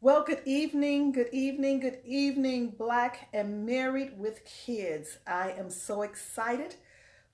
Well, good evening, good evening, good evening, Black and Married with Kids. I am so excited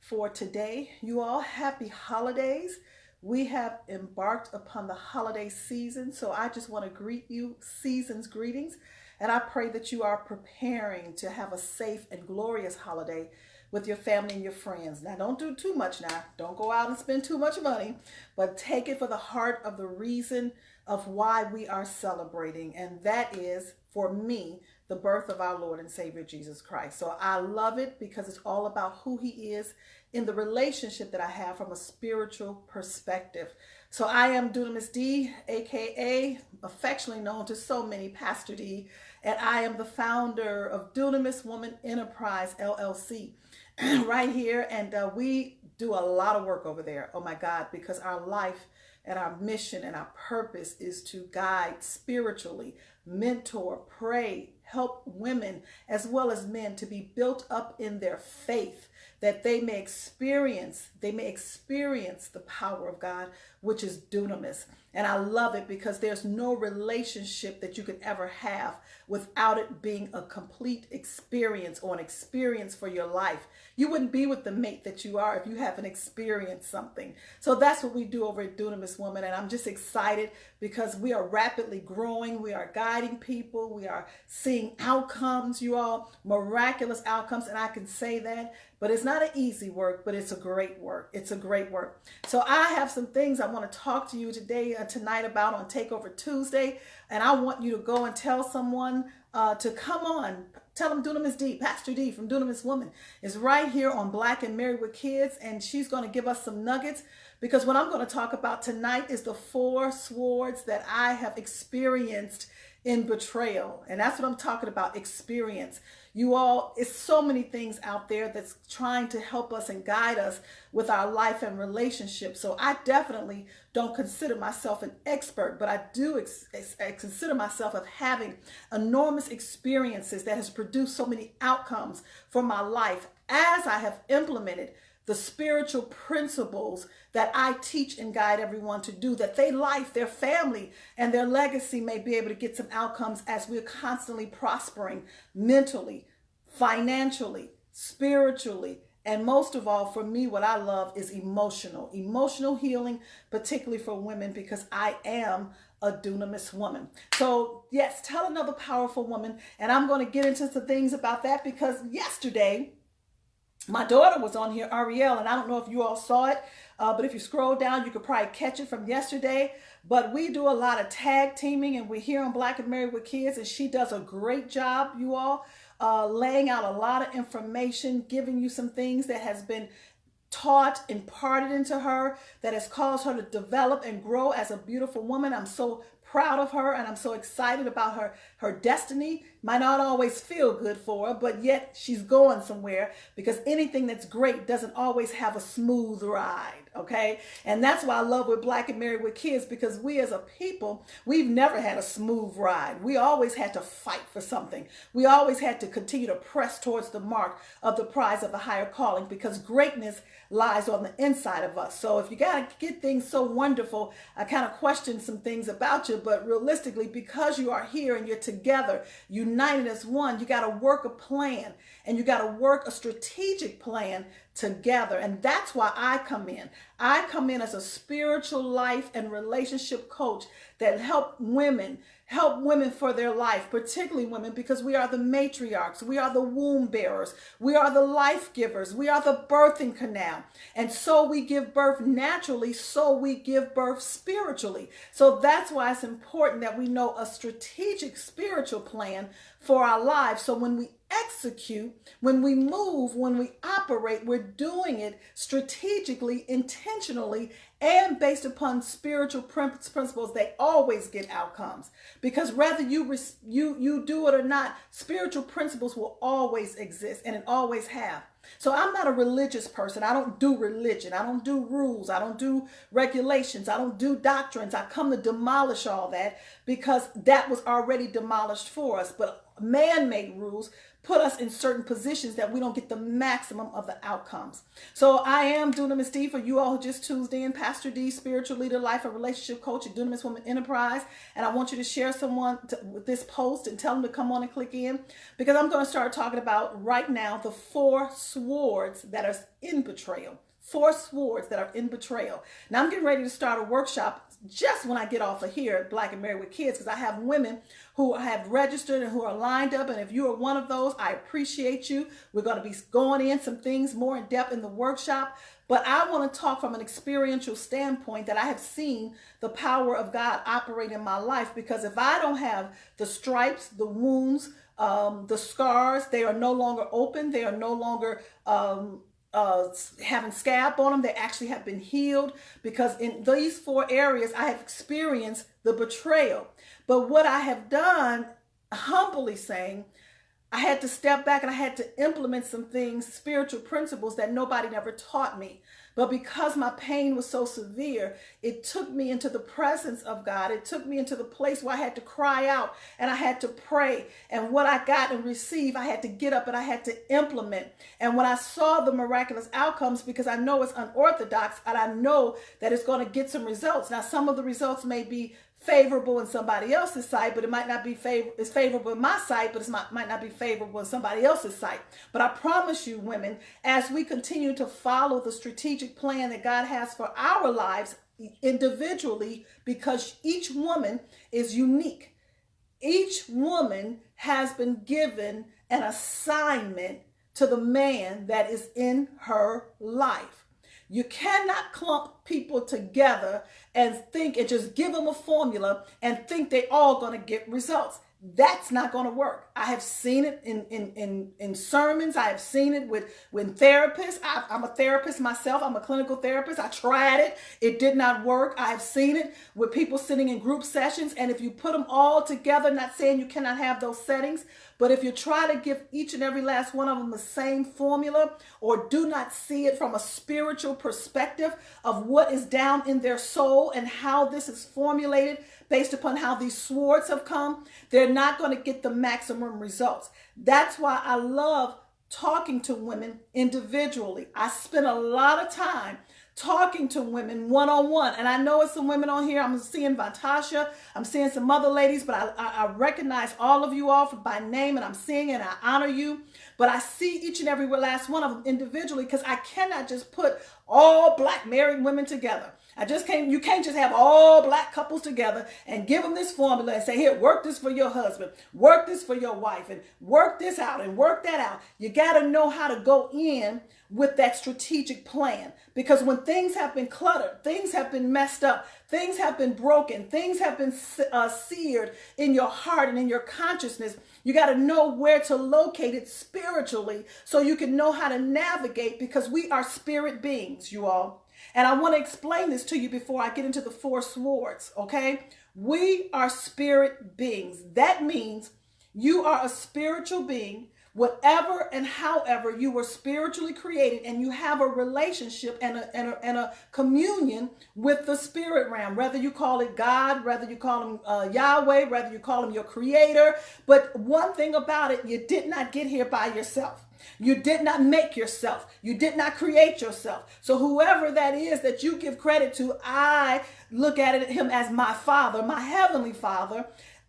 for today. You all, happy holidays. We have embarked upon the holiday season, so I just want to greet you, season's greetings, and I pray that you are preparing to have a safe and glorious holiday with your family and your friends. Now, don't do too much now. Don't go out and spend too much money, but take it for the heart of the reason of why we are celebrating. And that is, for me, the birth of our Lord and Savior Jesus Christ. So I love it because it's all about who he is in the relationship that I have from a spiritual perspective. So I am Dunamis D, aka affectionately known to so many, Pastor D, and I am the founder of Dunamis Woman Enterprise LLC right here. And we do a lot of work over there. Oh my God, because our life and our mission and our purpose is to guide spiritually, mentor, pray, help women as well as men to be built up in their faith, that they may experience the power of God, which is dunamis. And I love it because there's no relationship that you could ever have without it being a complete experience or an experience for your life. You wouldn't be with the mate that you are if you haven't experienced something. So that's what we do over at Dunamis Woman. And I'm just excited because we are rapidly growing. We are guiding people. We are seeing outcomes, you all, miraculous outcomes. And I can say that, but it's not an easy work, but it's a great work. It's a great work. So I have some things I want to talk to you tonight about on Takeover Tuesday. And I want you to go and tell someone to come on. Tell them Dunamis D, Pastor D from Dunamis Woman is right here on Black and Married with Kids. And she's going to give us some nuggets because what I'm going to talk about tonight is the 4 swords that I have experienced in betrayal. And that's what I'm talking about, experience. You all, it's so many things out there that's trying to help us and guide us with our life and relationships. So I definitely don't consider myself an expert, but I do consider myself of having enormous experiences that has produced so many outcomes for my life as I have implemented the spiritual principles that I teach and guide everyone to do, that their life, their family, and their legacy may be able to get some outcomes as we're constantly prospering mentally, financially, spiritually, and most of all, for me, what I love is emotional healing, particularly for women, because I am a dunamis woman. So yes, tell another powerful woman, and I'm going to get into some things about that because yesterday, my daughter was on here, Ariel, and I don't know if you all saw it, but if you scroll down, you could probably catch it from yesterday. But we do a lot of tag teaming, and we're here on Black and Married with Kids, and she does a great job, you all, laying out a lot of information, giving you some things that has been taught, imparted into her, that has caused her to develop and grow as a beautiful woman. I'm so proud of her, and I'm so excited about her destiny. Might not always feel good for her, but yet she's going somewhere, because anything that's great doesn't always have a smooth ride, okay? And that's why I love with Black and Married with Kids, because we as a people, we've never had a smooth ride. We always had to fight for something. We always had to continue to press towards the mark of the prize of the higher calling, because greatness lies on the inside of us. So if you got to get things so wonderful, I kind of question some things about you, but realistically, because you are here and you're together, united as one, you got to work a plan, and you got to work a strategic plan together. And that's why I come in. I come in as a spiritual life and relationship coach that help women for their life, particularly women, because we are the matriarchs, we are the womb bearers, we are the life givers, we are the birthing canal. And so we give birth naturally, so we give birth spiritually. So that's why it's important that we know a strategic spiritual plan for our lives. So when we execute, when we move, when we operate, we're doing it strategically, intentionally, and based upon spiritual principles. They always get outcomes, because whether you do it or not, spiritual principles will always exist, and it always have. So I'm not a religious person. I don't do religion. I don't do rules. I don't do regulations. I don't do doctrines. I come to demolish all that, because that was already demolished for us. But man-made rules put us in certain positions that we don't get the maximum of the outcomes. So I am Dunamis D. For you all who just tuned in, Pastor D, spiritual leader, life and relationship coach at Dunamis Woman Enterprise. And I want you to share with this post and tell them to come on and click in, because I'm going to start talking about right now the 4 swords that are in betrayal. 4 swords that are in betrayal. Now I'm getting ready to start a workshop just when I get off of here at Black and Married with Kids, because I have women who have registered and who are lined up. And if you are one of those, I appreciate you. We're going to be going in some things more in depth in the workshop. But I want to talk from an experiential standpoint that I have seen the power of God operate in my life. Because if I don't have the stripes, the wounds, the scars, they are no longer open. They are no longer having scab on them. They actually have been healed, because in these 4 areas I have experienced the betrayal. But what I have done, humbly saying, I had to step back and I had to implement some things, spiritual principles that nobody never taught me. But because my pain was so severe, it took me into the presence of God. It took me into the place where I had to cry out and I had to pray. And what I got and received, I had to get up and I had to implement. And when I saw the miraculous outcomes, because I know it's unorthodox and I know that it's going to get some results. Now, some of the results may be favorable in somebody else's sight, but it might not be it's favorable in my sight, but it might not be favorable in somebody else's sight. But I promise you, women, as we continue to follow the strategic plan that God has for our lives individually, because each woman is unique. Each woman has been given an assignment to the man that is in her life. You cannot clump people together and think and just give them a formula and think they're all going to get results. That's not going to work. I have seen it in sermons. I have seen it with therapists. I'm a therapist myself. I'm a clinical therapist. I tried it. It did not work. I have seen it with people sitting in group sessions. And if you put them all together, not saying you cannot have those settings, but if you try to give each and every last one of them the same formula, or do not see it from a spiritual perspective of what is down in their soul and how this is formulated based upon how these swords have come, they're not going to get the maximum results. That's why I love talking to women individually. I spend a lot of time talking to women one-on-one. And I know it's some women on here. I'm seeing Vatasha. I'm seeing some other ladies, but I recognize all of you all by name, and I'm seeing and I honor you. But I see each and every last one of them individually, because I cannot just put all Black married women together. You can't just have all Black couples together and give them this formula and say, here, work this for your husband, work this for your wife, and work this out and work that out. You got to know how to go in with that strategic plan, because when things have been cluttered, things have been messed up, things have been broken, things have been seared in your heart and in your consciousness, you got to know where to locate it spiritually so you can know how to navigate, because we are spirit beings, you all. And I want to explain this to you before I get into the 4 swords, okay? We are spirit beings. That means you are a spiritual being, whatever and however you were spiritually created, and you have a relationship and a communion with the spirit realm, whether you call it God, whether you call him Yahweh, whether you call him your creator. But one thing about it, you did not get here by yourself. You did not make yourself. You did not create yourself. So whoever that is that you give credit to, I look at him as my Father, my Heavenly Father.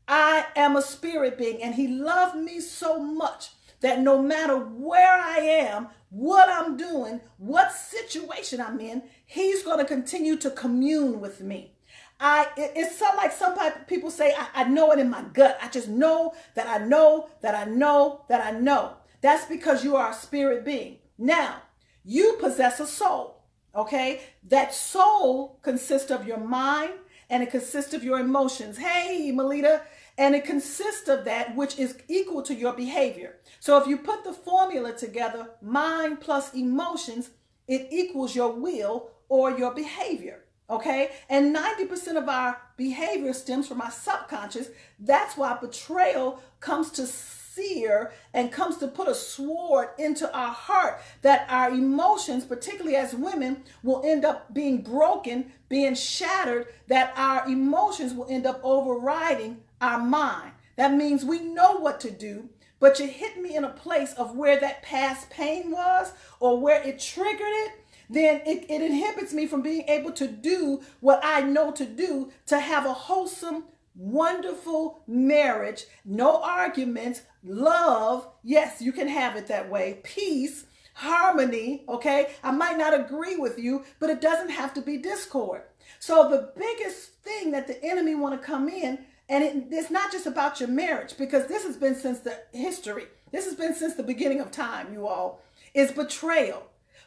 I am a spirit being, and he loved me so much that no matter where I am, what I'm doing, what situation I'm in, he's going to continue to commune with me. It's so like some people say, I know it in my gut. I just know that I know that I know that I know. That's because you are a spirit being. Now, you possess a soul, okay? That soul consists of your mind, and it consists of your emotions. Hey, Melita. And it consists of that which is equal to your behavior. So if you put the formula together, mind plus emotions, it equals your will or your behavior, okay? And 90% of our behavior stems from our subconscious. That's why betrayal comes to sear and comes to put a sword into our heart, that our emotions, particularly as women, will end up being broken, being shattered, that our emotions will end up overriding our mind. That means we know what to do, but you hit me in a place of where that past pain was or where it triggered it, then it inhibits me from being able to do what I know to do to have a wholesome, wonderful marriage, no arguments, love. Yes, you can have it that way. Peace, harmony, okay? I might not agree with you, but it doesn't have to be discord. So the biggest thing that the enemy want to come in, and it's not just about your marriage, because this has been since the history. This has been since the beginning of time, you all, is betrayal.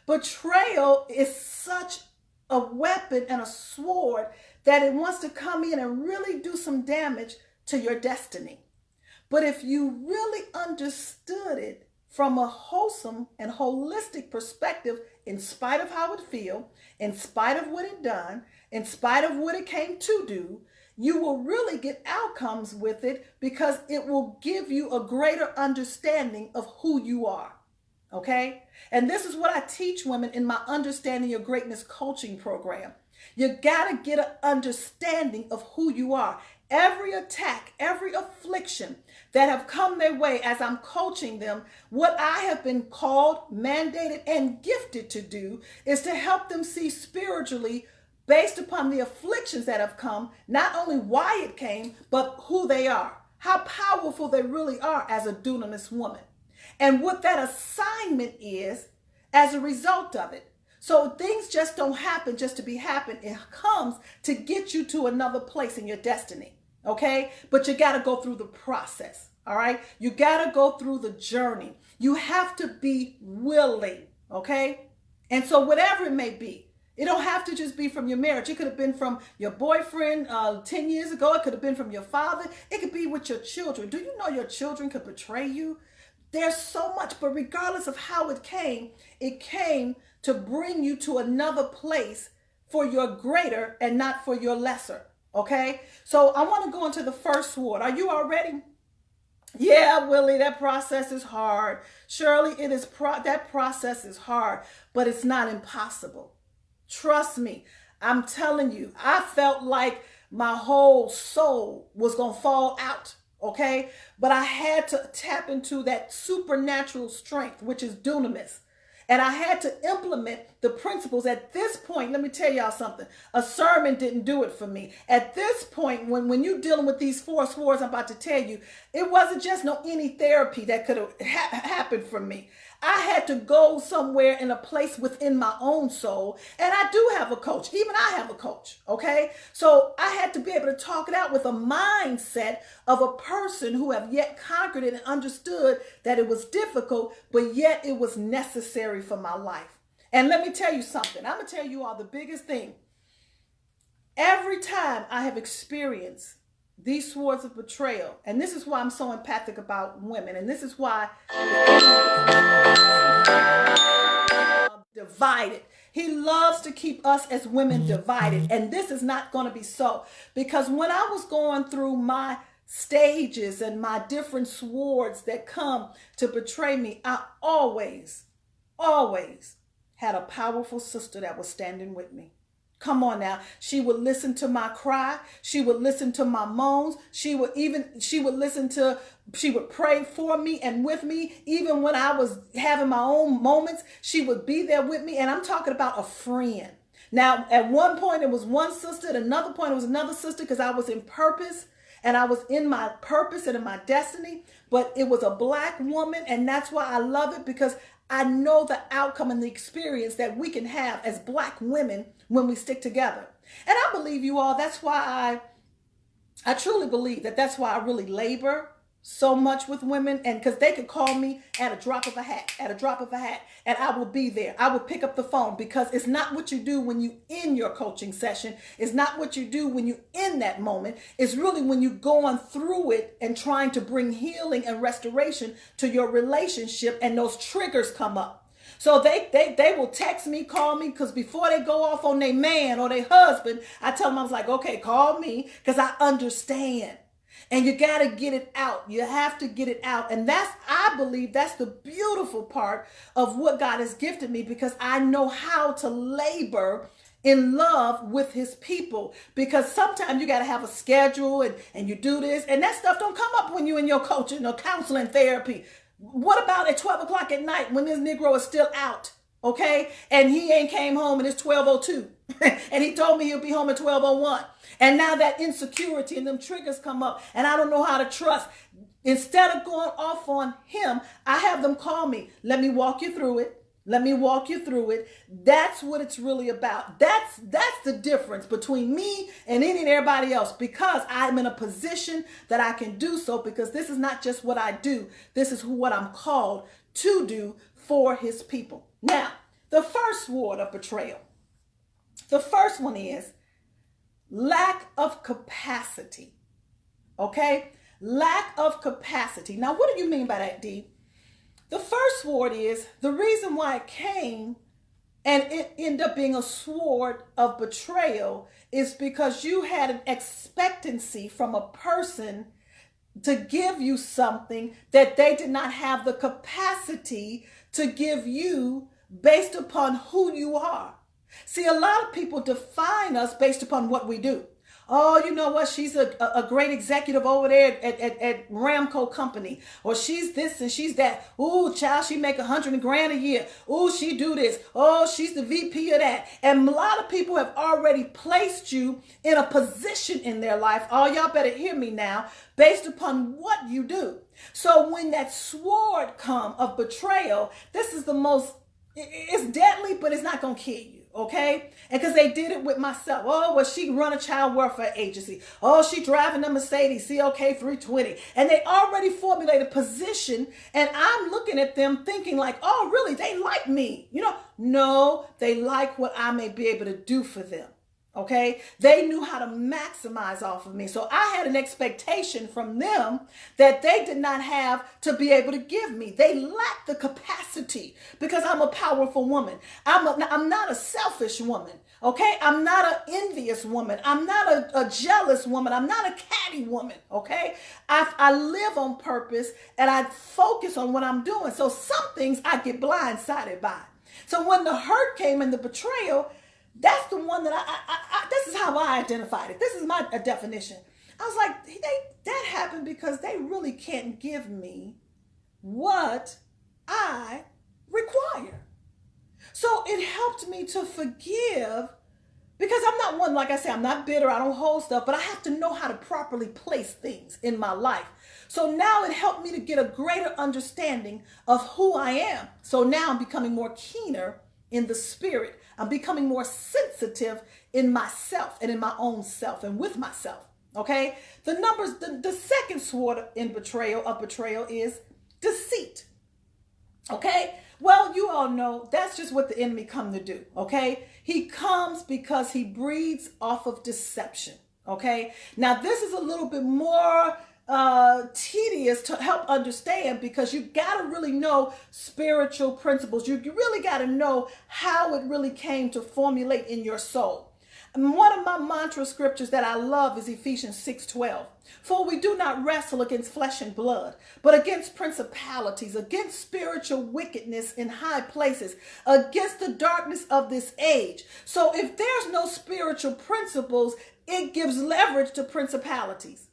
Betrayal is such a weapon and a sword that it wants to come in and really do some damage to your destiny. But if you really understood it from a wholesome and holistic perspective, in spite of how it feels, in spite of what it done, in spite of what it came to do, you will really get outcomes with it because it will give you a greater understanding of who you are. Okay? And this is what I teach women in my Understanding Your Greatness coaching program. You got to get an understanding of who you are. Every attack, every affliction that have come their way as I'm coaching them, what I have been called, mandated, and gifted to do is to help them see spiritually, based upon the afflictions that have come, not only why it came, but who they are, how powerful they really are as a dunamis woman, and what that assignment is as a result of it. So things just don't happen just to be happen. It comes to get you to another place in your destiny, okay? But you got to go through the process, all right? You got to go through the journey. You have to be willing, okay? And so whatever it may be, it don't have to just be from your marriage. It could have been from your boyfriend 10 years ago. It could have been from your father. It could be with your children. Do you know your children could betray you? There's so much, but regardless of how it came to bring you to another place for your greater and not for your lesser, okay? So I want to go into the first sword. Are you all ready? Yeah, Willie, that process is hard. Shirley, that process is hard, but it's not impossible. Trust me, I'm telling you, I felt like my whole soul was going to fall out, okay? But I had to tap into that supernatural strength, which is dunamis. And I had to implement the principles. At this point, let me tell y'all something. A sermon didn't do it for me. At this point, when you're dealing with these four swords I'm about to tell you, it wasn't just no any therapy that could have happened for me. I had to go somewhere in a place within my own soul. And I do have a coach. Even I have a coach, okay? So I had to be able to talk it out with a mindset of a person who have yet conquered it and understood that it was difficult, but yet it was necessary for my life. And let me tell you something. I'm going to tell you all the biggest thing. Every time I have experienced these swords of betrayal, and this is why I'm so empathic about women, and this is why divided. He loves to keep us as women divided, and this is not going to be so, because when I was going through my stages and my different swords that come to betray me, I always had a powerful sister that was standing with me. Come on now. She would listen to my cry. She would listen to my moans. She would pray for me and with me. Even when I was having my own moments, she would be there with me. And I'm talking about a friend. Now, at one point it was one sister. At another point it was another sister, because I was in purpose and I was in my purpose and in my destiny. But it was a Black woman, and that's why I love it, because I know the outcome and the experience that we can have as Black women when we stick together. And I believe you all, that's why I truly believe that's why I really labor so much with women, and because they could call me at a drop of a hat, and I will be there. I will pick up the phone, because it's not what you do when you in your coaching session. It's not what you do when you in that moment. It's really when you going through it and trying to bring healing and restoration to your relationship, and those triggers come up. So they will text me, call me, because before they go off on their man or their husband, I tell them, I was like, okay, call me, because I understand. And you got to get it out. You have to get it out. And I believe that's the beautiful part of what God has gifted me, because I know how to labor in love with his people, because sometimes you got to have a schedule and you do this and that stuff don't come up when you're in your coaching or counseling therapy. What about at 12 o'clock at night when this Negro is still out, okay? And he ain't came home and it's 12:02 and he told me he'll be home at 12:01. And now that insecurity and them triggers come up and I don't know how to trust. Instead of going off on him, I have them call me. Let me walk you through it. Let me walk you through it. That's what it's really about. That's the difference between me and any and everybody else, because I'm in a position that I can do so, because this is not just what I do. This is what I'm called to do for his people. Now, the first sword of betrayal. The first one is lack of capacity. Okay? Lack of capacity. Now, what do you mean by that, D? The first sword is the reason why it came and it ended up being a sword of betrayal is because you had an expectancy from a person to give you something that they did not have the capacity to give you based upon who you are. See, a lot of people define us based upon what we do. Oh, you know what? She's a great executive over there at Ramco Company. Or she's this and she's that. Ooh, child, she make $100,000 a year. Ooh, she do this. Oh, she's the VP of that. And a lot of people have already placed you in a position in their life. Oh, y'all better hear me now. Based upon what you do. So when that sword come of betrayal, this is the most, it's deadly, but it's not going to kill you. Okay? And because they did it with myself. Oh, well, she run a child welfare agency. Oh, she driving a Mercedes CLK 320. And they already formulated a position. And I'm looking at them thinking like, oh, really? They like me. You know, no, they like what I may be able to do for them. Okay, they knew how to maximize off of me. So I had an expectation from them that they did not have to be able to give me. They lacked the capacity because I'm a powerful woman. I'm not a selfish woman. Okay, I'm not an envious woman. I'm not a jealous woman. I'm not a catty woman. Okay, I live on purpose and I focus on what I'm doing. So some things I get blindsided by. So when the hurt came and the betrayal, that's the one that this is how I identified it. This is my definition. I was like, that happened because they really can't give me what I require. So it helped me to forgive, because I'm not one, like I said, I'm not bitter. I don't hold stuff, but I have to know how to properly place things in my life. So now it helped me to get a greater understanding of who I am. So now I'm becoming more keener in the spirit. I'm becoming more sensitive in myself and in my own self and with myself. Okay. The second sword in betrayal is deceit. Okay. Well, you all know that's just what the enemy come to do. Okay. He comes because he breeds off of deception. Okay. Now this is a little bit more tedious to help understand, because you got to really know spiritual principles. You really got to know how it really came to formulate in your soul. And one of my mantra scriptures that I love is Ephesians 6:12. For we do not wrestle against flesh and blood, but against principalities, against spiritual wickedness in high places, against the darkness of this age. So if there's no spiritual principles, it gives leverage to principalities.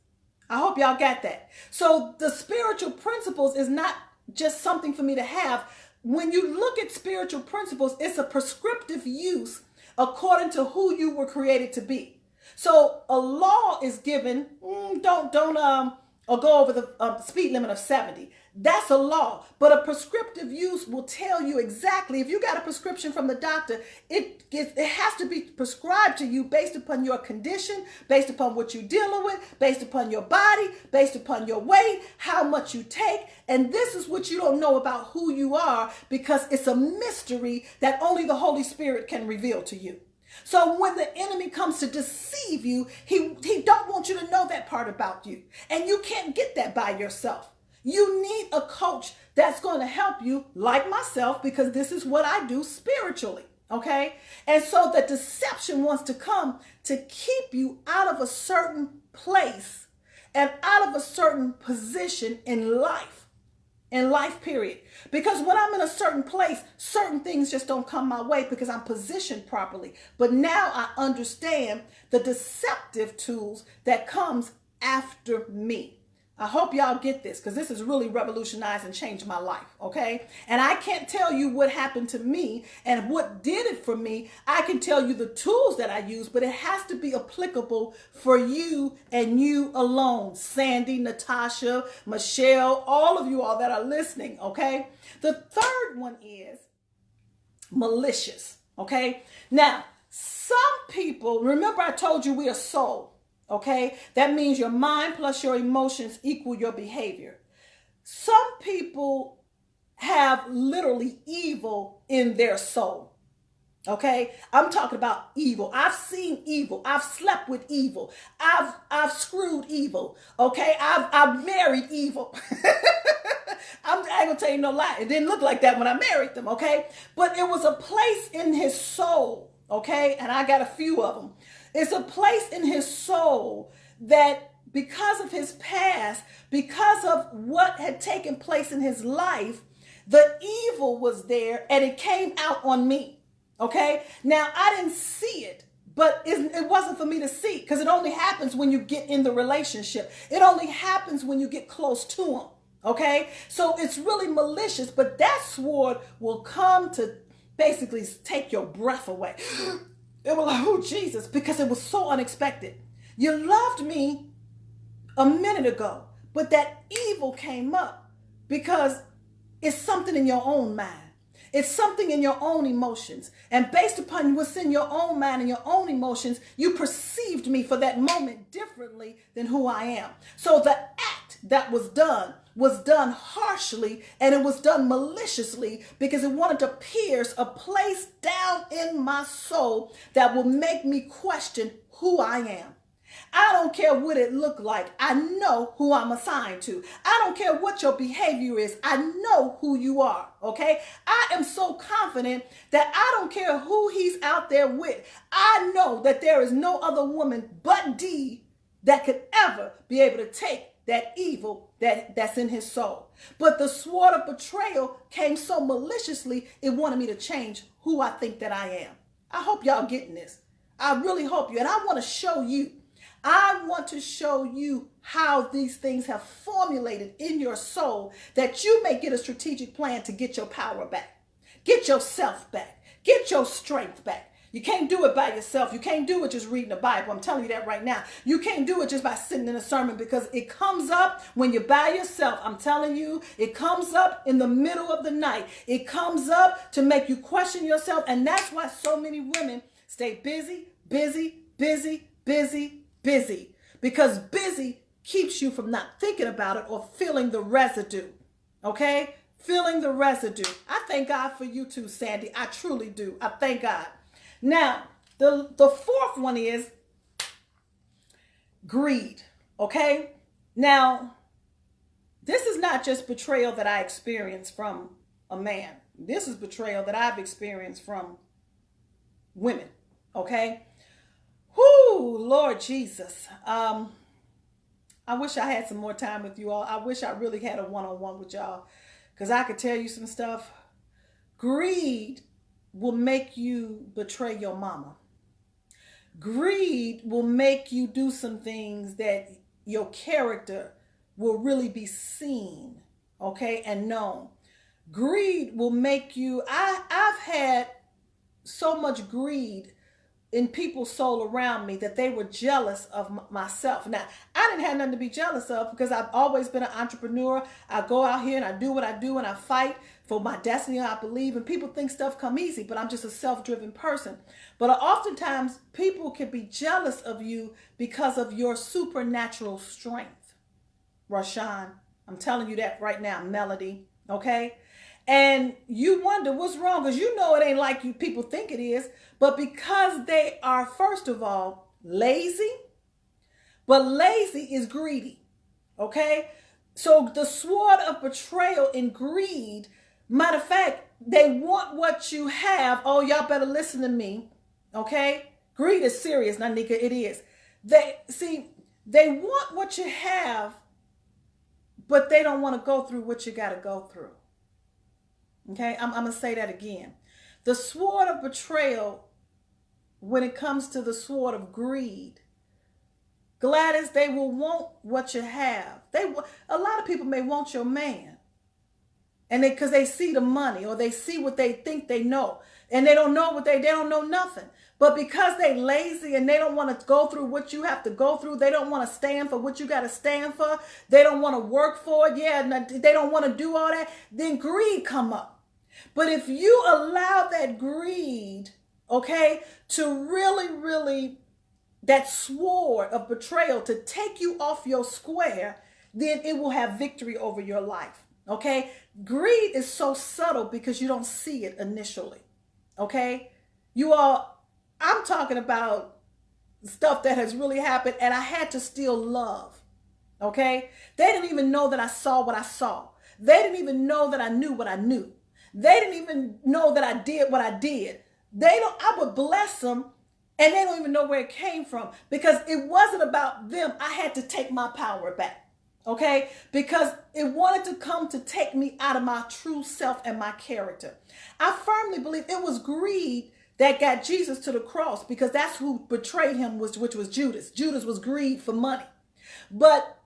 I hope y'all got that. So the spiritual principles is not just something for me to have. When you look at spiritual principles, it's a prescriptive use according to who you were created to be. So a law is given, don't go over the speed limit of 70. That's a law. But a prescriptive use will tell you exactly, if you got a prescription from the doctor, it has to be prescribed to you based upon your condition, based upon what you're dealing with, based upon your body, based upon your weight, how much you take. And this is what you don't know about who you are, because it's a mystery that only the Holy Spirit can reveal to you. So when the enemy comes to deceive you, he don't want you to know that part about you. And you can't get that by yourself. You need a coach that's going to help you, like myself, because this is what I do spiritually. Okay. And so the deception wants to come to keep you out of a certain place and out of a certain position in life. in life, period. Because when I'm in a certain place, certain things just don't come my way because I'm positioned properly. But now I understand the deceptive tools that comes after me. I hope y'all get this because this has really revolutionized and changed my life, okay? And I can't tell you what happened to me and what did it for me. I can tell you the tools that I use, but it has to be applicable for you and you alone. Sandy, Natasha, Michelle, all of you all that are listening, okay? The third one is malicious, okay? Now, some people, remember I told you we are soul. Okay, that means your mind plus your emotions equal your behavior. Some people have literally evil in their soul. Okay, I'm talking about evil. I've seen evil. I've slept with evil. I've screwed evil. Okay, I've married evil. I ain't gonna tell you no lie. It didn't look like that when I married them. Okay, but it was a place in his soul. Okay, and I got a few of them. It's a place in his soul that because of his past, because of what had taken place in his life, the evil was there and it came out on me. Okay. Now I didn't see it, but it wasn't for me to see because it only happens when you get in the relationship. It only happens when you get close to him. Okay. So it's really malicious, but that sword will come to basically take your breath away. It was like, oh, Jesus, because it was so unexpected. You loved me a minute ago, but that evil came up because it's something in your own mind. It's something in your own emotions. And based upon what's in your own mind and your own emotions, you perceived me for that moment differently than who I am. So the act that was done harshly and it was done maliciously because it wanted to pierce a place down in my soul that will make me question who I am. I don't care what it looked like. I know who I'm assigned to. I don't care what your behavior is. I know who you are, okay? I am so confident that I don't care who he's out there with. I know that there is no other woman but D that could ever be able to take that evil that's in his soul. But the sword of betrayal came so maliciously, it wanted me to change who I think that I am. I hope y'all getting this. I really hope you. And I want to show you. I want to show you how these things have formulated in your soul that you may get a strategic plan to get your power back, get yourself back, get your strength back. You can't do it by yourself. You can't do it just reading the Bible. I'm telling you that right now. You can't do it just by sitting in a sermon because it comes up when you're by yourself. I'm telling you, it comes up in the middle of the night. It comes up to make you question yourself. And that's why so many women stay busy, busy, busy, busy, busy, because busy keeps you from not thinking about it or feeling the residue. Okay? Feeling the residue. I thank God for you too, Sandy. I truly do. I thank God. Now, the fourth one is greed. Okay? Now, this is not just betrayal that I experienced from a man. This is betrayal that I've experienced from women. Okay? Whoo, Lord Jesus. I wish I had some more time with you all. I wish I really had a one-on-one with y'all because I could tell you some stuff. Greed will make you betray your mama. Greed will make you do some things that your character will really be seen, okay, and known. Greed will make you, I've had so much greed in people's soul around me that they were jealous of myself. Now, I didn't have nothing to be jealous of because I've always been an entrepreneur. I go out here and I do what I do and I fight for my destiny. I believe, and people think stuff come easy, but I'm just a self-driven person. But oftentimes people can be jealous of you because of your supernatural strength. Rashawn, I'm telling you that right now, Melody, okay? And you wonder what's wrong because you know it ain't like you people think it is, but because they are, first of all, lazy, but lazy is greedy, okay? So the sword of betrayal and greed, matter of fact, they want what you have. Oh, y'all better listen to me, okay? Greed is serious, Nanika, it is. They want what you have but they don't want to go through what you got to go through. Okay, I'm going to say that again. The sword of betrayal, when it comes to the sword of greed, Gladys, they will want what you have. A lot of people may want your man, and because they see the money or they see what they think they know, and they don't know they don't know nothing. But because they lazy and they don't want to go through what you have to go through, they don't want to stand for what you got to stand for, they don't want to work for it, they don't want to do all that, then greed come up. But if you allow that greed, okay, to really, that sword of betrayal to take you off your square, then it will have victory over your life, okay? Greed is so subtle because you don't see it initially, okay? I'm talking about stuff that has really happened, and I had to steal love, okay? They didn't even know that I saw what I saw. They didn't even know that I knew what I knew. They didn't even know that I did what I did. I would bless them, and they don't even know where it came from because it wasn't about them. I had to take my power back, okay? Because it wanted to come to take me out of my true self and my character. I firmly believe it was greed that got Jesus to the cross, because that's who betrayed him, which was Judas. Judas was greed for money. But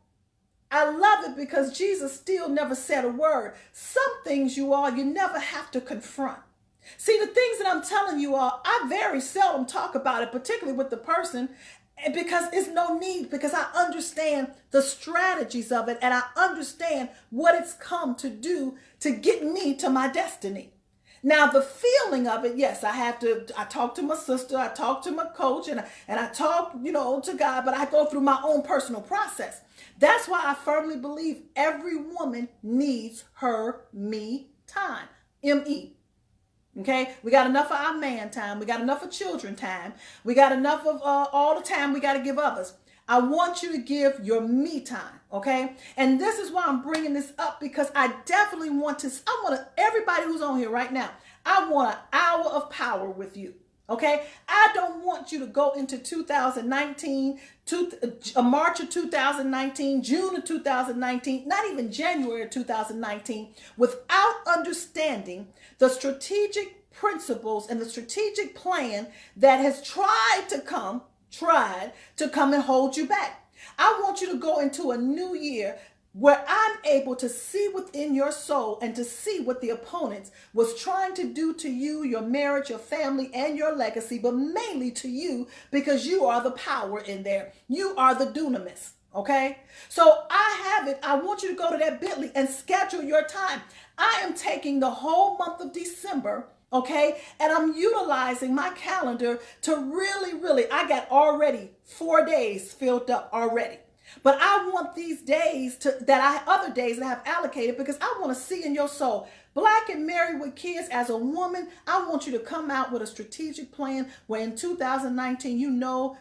I love it because Jesus still never said a word. Some things, you never have to confront. See, the things that I'm telling you all, I very seldom talk about it, particularly with the person, because it's no need, because I understand the strategies of it, and I understand what it's come to do to get me to my destiny. Now, the feeling of it, yes, I talk to my sister, I talk to my coach, and I talk, to God, but I go through my own personal process. That's why I firmly believe every woman needs her me time, M-E. Okay, we got enough of our man time. We got enough of children time. We got enough of all the time we got to give others. I want you to give your me time, okay? And this is why I'm bringing this up, because I definitely want everybody who's on here right now, I want an hour of power with you, okay? I don't want you to go into 2019, March of 2019, June of 2019, not even January of 2019, without understanding the strategic principles and the strategic plan that has tried to come and hold you back. I want you to go into a new year where I'm able to see within your soul and to see what the opponents was trying to do to you, your marriage, your family, and your legacy, but mainly to you, because you are the power in there. You are the dunamis, okay? So I want you to go to that Bitly and schedule your time. I am taking the whole month of December, okay? And I'm utilizing my calendar to really, I got already 4 days filled up already. But I want these days other days that I have allocated, because I want to see in your soul, Black and married with kids, as a woman, I want you to come out with a strategic plan where in 2019, you know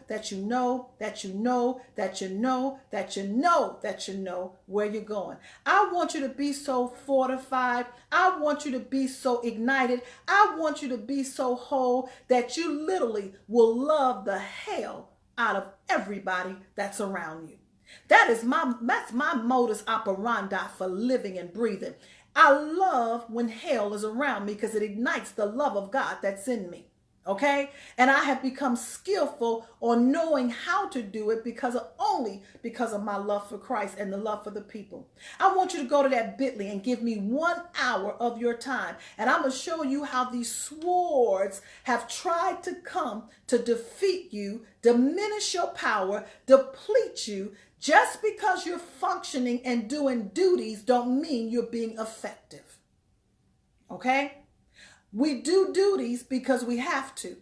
where you're going. I want you to be so fortified. I want you to be so ignited. I want you to be so whole that you literally will love the hell out of everybody that's around you. That's my modus operandi for living and breathing. I love when hell is around me because it ignites the love of God that's in me. Okay? And I have become skillful on knowing how to do it only because of my love for Christ and the love for the people. I want you to go to that Bitly and give me 1 hour of your time. And I'm going to show you how these swords have tried to come to defeat you, diminish your power, deplete you. Just because you're functioning and doing duties don't mean you're being effective. Okay? We do duties because we have to.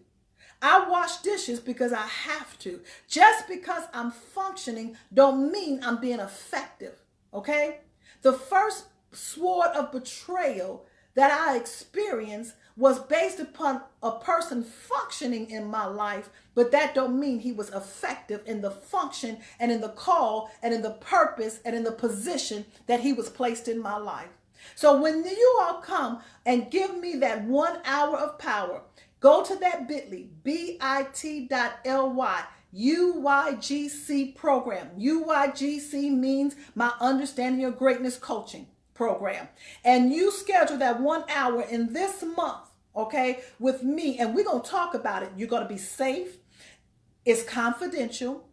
I wash dishes because I have to. Just because I'm functioning don't mean I'm being effective. Okay? The first sword of betrayal that I experienced was based upon a person functioning in my life, but that don't mean he was effective in the function and in the call and in the purpose and in the position that he was placed in my life. So when you all come and give me that 1 hour of power, go to that Bitly, bit.ly, UYGC program. UYGC means my Understanding Your Greatness Coaching program. And you schedule that 1 hour in this month, okay, with me, and we're going to talk about it. You're going to be safe. It's confidential.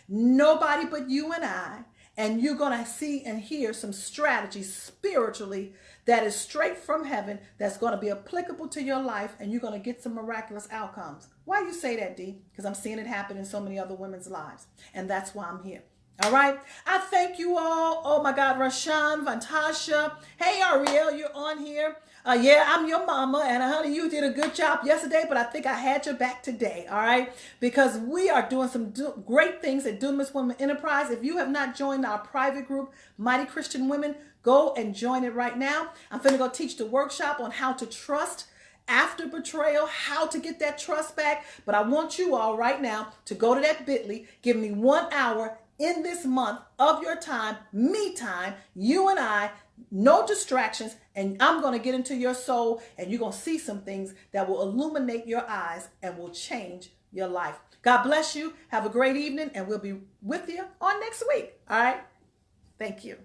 Nobody but you and I. And you're going to see and hear some strategies spiritually that is straight from heaven that's going to be applicable to your life, and you're going to get some miraculous outcomes. Why you say that, D? Because I'm seeing it happen in so many other women's lives, and that's why I'm here. All right. I thank you all. Oh my God, Rashan, Vantasha. Hey, Ariel, you're on here. Yeah, I'm your mama, and honey, you did a good job yesterday, but I think I had your back today, all right? Because we are doing some great things at Dunamis Women Enterprise. If you have not joined our private group, Mighty Christian Women, go and join it right now. I'm finna go teach the workshop on how to trust after betrayal, how to get that trust back. But I want you all right now to go to that bit.ly, give me 1 hour in this month of your time, me time, you and I, no distractions, and I'm going to get into your soul, and you're going to see some things that will illuminate your eyes and will change your life. God bless you. Have a great evening, and we'll be with you on next week. All right. Thank you.